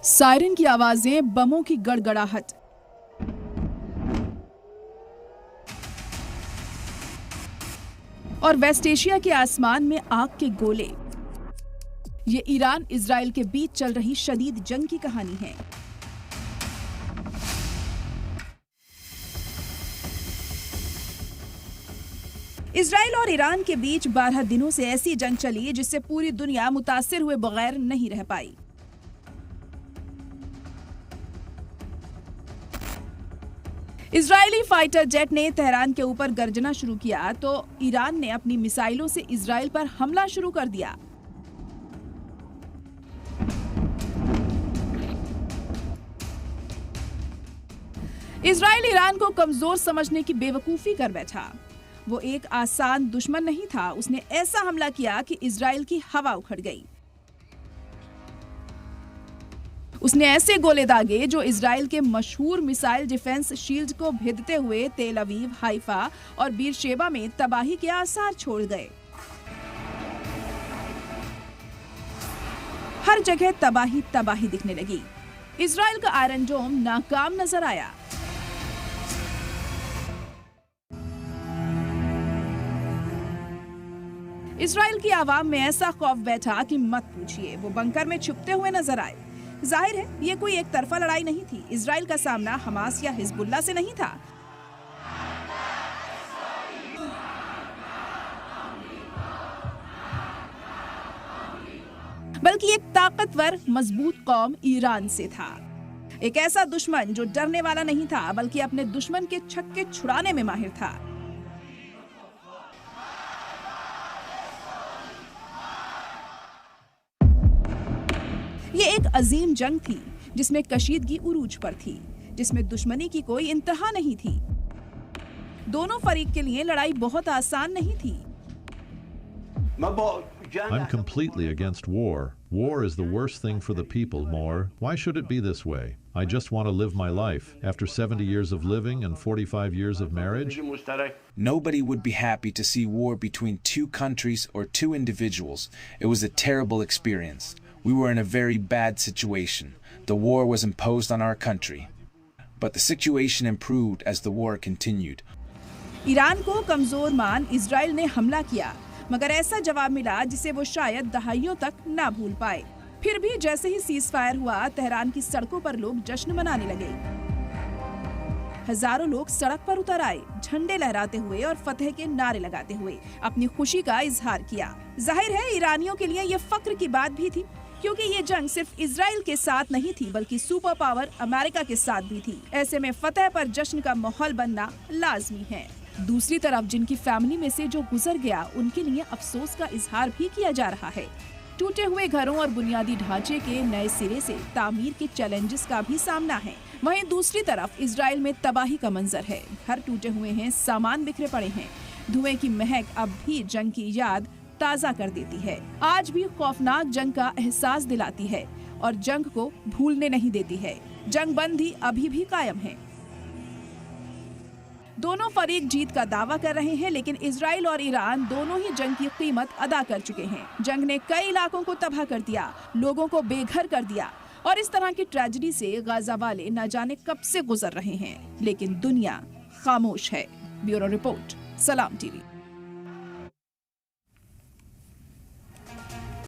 Siren की आवाजें, बमों की गड़गड़ाहट। और वेस्ट एशिया के आसमान में आग के गोले। ये ईरान इजराइल के बीच चल रही शदीद जंग की कहानी है। इजराइल और ईरान के बीच 12 दिनों से ऐसी जंग चली जिससे पूरी दुनिया मुतासिर हुए बगैर नहीं रह पाई। इजरायली फाइटर जेट ने तेहरान के ऊपर गर्जना शुरू किया तो ईरान ने अपनी मिसाइलों से इजराइल पर हमला शुरू कर दिया। इजराइल ईरान को कमजोर समझने की बेवकूफी कर बैठा। वो एक आसान दुश्मन नहीं था, उसने ऐसा हमला किया कि इजराइल की हवा उखड़ गई। उसने ऐसे गोले दागे जो इजराइल के मशहूर मिसाइल डिफेंस शील्ड को भेदते हुए तेल अवीव, हाइफा और बीरशेबा में तबाही के आसार छोड़ गए। हर जगह तबाही तबाही दिखने लगी। इजराइल का आयरन डोम नाकाम नजर आया। इजराइल की आवाम में ऐसा खौफ बैठा कि मत पूछिए। वो बंकर में छुपते हुए नजर आए। जाहिर है ये कोई एक तरफा लड़ाई नहीं थी। इजराइल का सामना हमास या हिजबुल्लाह से नहीं था, बल्कि एक ताकतवर मजबूत कौम ईरान से था। एक ऐसा दुश्मन जो डरने वाला नहीं था बल्कि अपने दुश्मन के छक्के छुड़ाने में माहिर था। ये एक अजीम जंग थी जिसमें कशीदगी उरूज पर थी, जिसमें दुश्मनी की कोई इंतहा नहीं थी। दोनों फरीक के लिए लड़ाई बहुत आसान नहीं थी। I'm completely against war. War is the worst thing for the people, More. Why should it be this way? I just want to live my life. After 70 years of living and 45 years of marriage, nobody would be happy to see war between two countries or two individuals. It was a terrible experience. We were in a very bad situation. The war was imposed on our country. But the situation improved as the war continued. Iran को कमजोर मान Israel ने हमला किया, मगर ऐसा जवाब मिला जिसे वो शायद दहाइयों तक ना भूल पाए। फिर भी जैसे ही सीज फायर हुआ, तेहरान की सड़कों पर लोग जश्न मनाने लगे। हजारों लोग सड़क पर उतर आए, झंडे लहराते हुए और फतह के नारे लगाते हुए अपनी खुशी का इजहार किया। जाहिर है ईरानियों के लिए ये फख्र की बात भी थी, क्योंकि ये जंग सिर्फ इजराइल के साथ नहीं थी बल्कि सुपर पावर अमेरिका के साथ भी थी। ऐसे में फतह पर जश्न का माहौल बनना लाजमी है। दूसरी तरफ जिनकी फैमिली में से जो गुजर गया, उनके लिए अफसोस का इजहार भी किया जा रहा है। टूटे हुए घरों और बुनियादी ढांचे के नए सिरे से तामीर के चैलेंजेस का भी सामना है। वहीं दूसरी तरफ इजराइल में तबाही का मंजर है। घर टूटे हुए हैं, सामान बिखरे पड़े हैं। धुएं की महक अब भी जंग की याद ताज़ा कर देती है। आज भी खौफनाक जंग का एहसास दिलाती है और जंग को भूलने नहीं देती है। जंग बंदी अभी भी कायम है। दोनों फरीक जीत का दावा कर रहे हैं, लेकिन इजराइल और ईरान दोनों ही जंग की कीमत अदा कर चुके हैं। जंग ने कई इलाकों को तबाह कर दिया, लोगों को बेघर कर दिया और इस तरह की ट्रेजेडी से गाजा वाले न जाने कब से गुजर रहे हैं, लेकिन दुनिया खामोश है। ब्यूरो रिपोर्ट, सलाम टीवी।